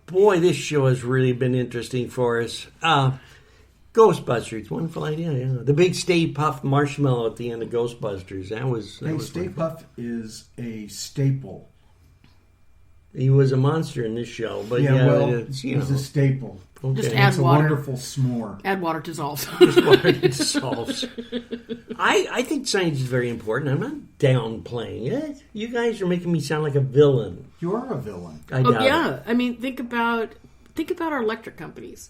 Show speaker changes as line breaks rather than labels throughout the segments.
Boy, this show has really been interesting for us. Ghostbusters, wonderful idea. Yeah, the big Stay Puft marshmallow at the end of Ghostbusters. That was
Stay Puft is a staple.
He was a monster in this show, but
he's a staple.
Okay.
Just add
it's
water.
a wonderful s'more.
Add water dissolves.
Just water dissolves. I think science is very important. I'm not downplaying it. You guys are making me sound like a villain.
You're a villain.
I doubt it.
I mean, think about our electric companies.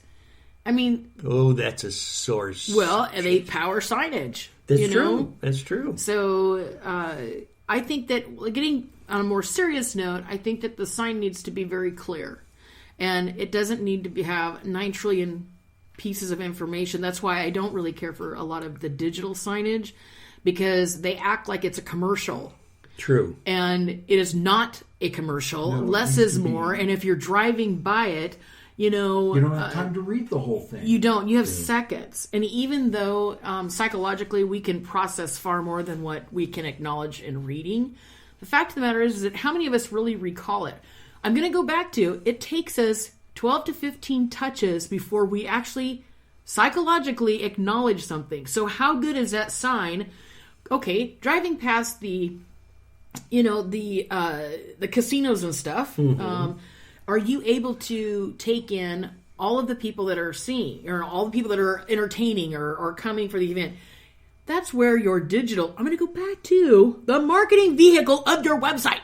I mean,
that's a source.
Well, they power signage.
That's true. That's true.
So I think that getting on a more serious note, I think that the sign needs to be very clear. And it doesn't need to have 9 trillion pieces of information. That's why I don't really care for a lot of the digital signage, because they act like it's a commercial.
True.
And it is not a commercial.
No,
less is more. And if you're driving by it, you
don't have time to read the whole thing.
You don't. You have seconds. And even though psychologically we can process far more than what we can acknowledge in reading, the fact of the matter is that how many of us really recall it? I'm going to go back to, it takes us 12 to 15 touches before we actually psychologically acknowledge something. So how good is that sign? Okay, driving past the casinos and stuff, are you able to take in all of the people that are seeing, or all the people that are entertaining or coming for the event? That's where your digital, I'm going to go back to the marketing vehicle of your website.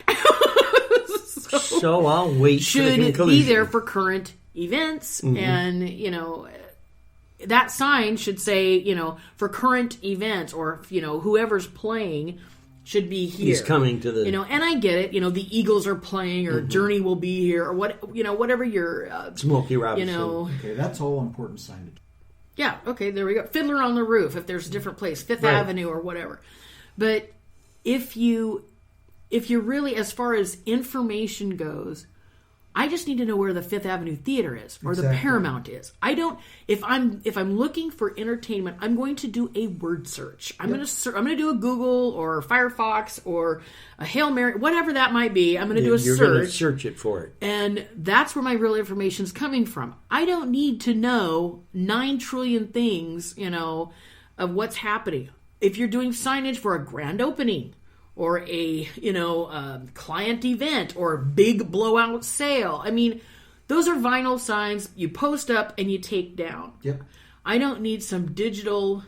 So I'll wait for the conclusion.
Should be there for current events, and that sign should say, for current events, or whoever's playing should be here.
He's coming to the
and I get it. The Eagles are playing, or Journey will be here, or whatever your
Smokey Robinson.
Okay, that's all important signage.
Yeah. Okay. There we go. Fiddler on the Roof. If there's a different place, Fifth Avenue or whatever. But if you're really, as far as information goes, I just need to know where the Fifth Avenue Theater is, or the Paramount is. I don't. If I'm looking for entertainment, I'm going to do a word search. I'm going to do a Google or Firefox or a Hail Mary, whatever that might be. I'm going to do a search.
You're going to search it for it,
and that's where my real information is coming from. I don't need to know 9 trillion things, of what's happening. If you're doing signage for a grand opening, or a client event, or a big blowout sale. I mean, those are vinyl signs you post up and you take down.
Yep.
I don't need some digital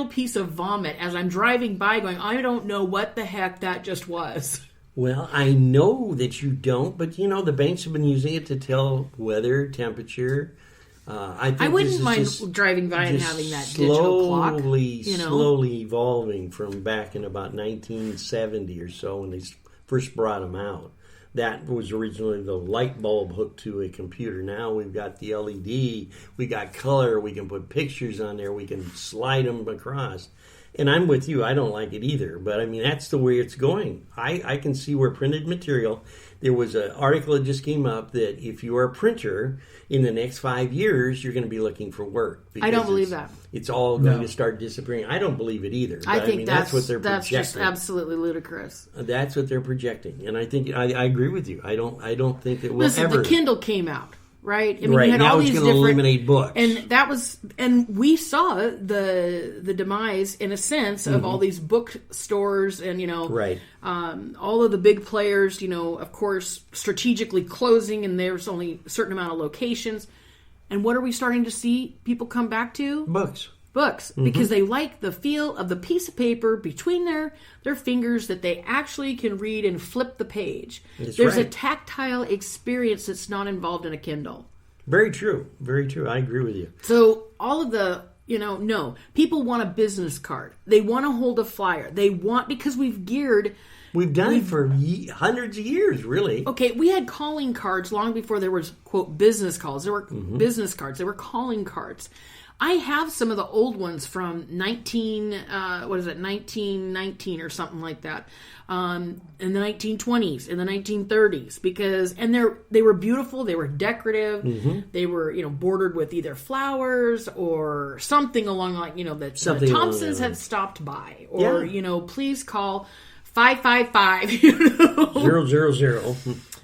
piece of vomit as I'm driving by going, I don't know what the heck that just was.
Well, I know that you don't, but the banks have been using it to tell weather, temperature. I
wouldn't mind driving by and having that digital clock.
Slowly evolving from back in about 1970 or so when they first brought them out. That was originally the light bulb hooked to a computer. Now we've got the LED, we got color, we can put pictures on there, we can slide them across. And I'm with you, I don't like it either. But I mean, that's the way it's going. I can see where printed material, there was an article that just came up that if you are a printer, in the next 5 years, you're going to be looking for work.
I don't believe that.
It's all going to start disappearing. I don't believe it either.
I think
that's what they're projecting.
That's just absolutely ludicrous.
That's what they're projecting. And I think, I agree with you. I don't think that we'll
Listen,
ever...
the Kindle came out. Right? I mean,
right.
you had
Now
all
it's
these
going to eliminate books.
And we saw the demise, in a sense, of all these bookstores and,
right.
All of the big players, of course, strategically closing, and there's only a certain amount of locations. And what are we starting to see people come back to?
Books.
Because they like the feel of the piece of paper between their fingers that they actually can read and flip the page. There's a tactile experience that's not involved in a Kindle.
Very true. Very true. I agree with you.
So all of the, no. People want a business card. They want to hold a flyer. Because we've
done it for hundreds of years, really.
Okay, we had calling cards long before there was, quote, business calls. There were business cards. There were calling cards. I have some of the old ones from 1919 or something like that, in the 1920s, in the 1930s, and they were beautiful, they were decorative, they were bordered with either flowers or something along that the Thompsons had stopped by, or please call 555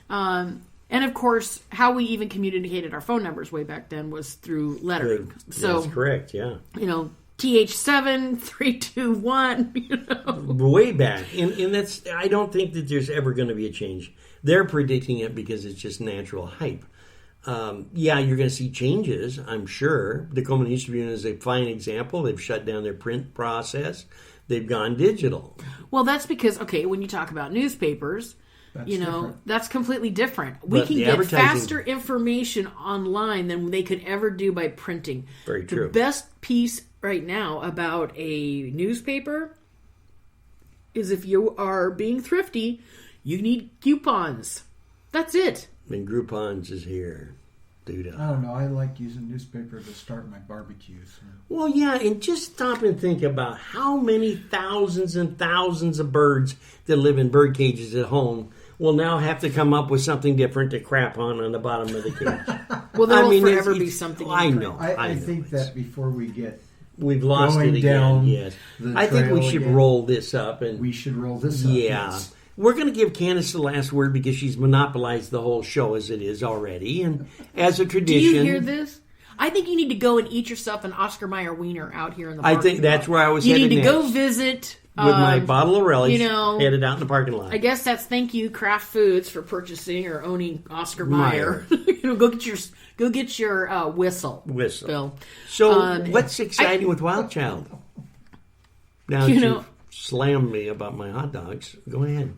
000.
And of course, how we even communicated our phone numbers way back then was through lettering. So
that's correct, yeah.
TH7 321.
Way back, and that's. I don't think that there's ever going to be a change. They're predicting it because it's just natural hype. You're going to see changes, I'm sure. The Tacoma News Tribune is a fine example. They've shut down their print process. They've gone digital.
Well, that's because, when you talk about newspapers, that's completely different. We can get faster information online than they could ever do by printing.
Very true.
The best piece right now about a newspaper is if you are being thrifty, you need coupons. That's it.
And Groupon's is here.
I don't know. I like using newspaper to start my barbecues.
Well, yeah, and just stop and think about how many thousands and thousands of birds that live in bird cages at home will now have to come up with something different to crap on the bottom of the cage.
Well, there will forever be something.
I know.
I think that before
we've lost it again.
Down
yes, I think we should roll this up, and
we should roll this up.
Yeah. Yes. We're going to give Candace the last word because she's monopolized the whole show as it is already. And as a tradition...
Do you hear this? I think you need to go and eat yourself an Oscar Mayer wiener out here in the parking lot.
I think that's where I was headed
next. You need to
next.
go visit...
With my bottle of relish, headed out in the parking lot.
I guess that's thank you, Kraft Foods, for purchasing or owning Oscar Mayer. Go get your whistle, Bill.
So, what's exciting with Wild Child? Now that you slammed me about my hot dogs, go ahead.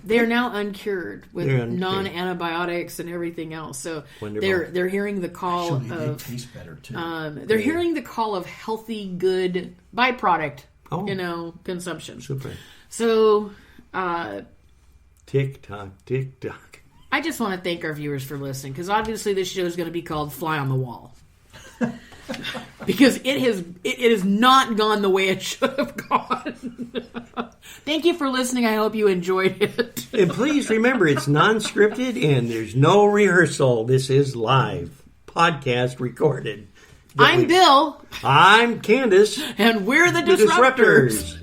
They're now uncured with non-antibiotics and everything else. So they're hearing the call
of. They taste better too.
They're hearing the call of healthy, good byproduct. Consumption.
Super.
So,
tick tock, tick tock.
I just want to thank our viewers for listening because obviously this show is going to be called "Fly on the Wall" because it has not gone the way it should have gone. Thank you for listening. I hope you enjoyed it.
And please remember, it's non-scripted and there's no rehearsal. This is live podcast recorded.
I'm Bill.
I'm Candace.
And we're the Disruptors.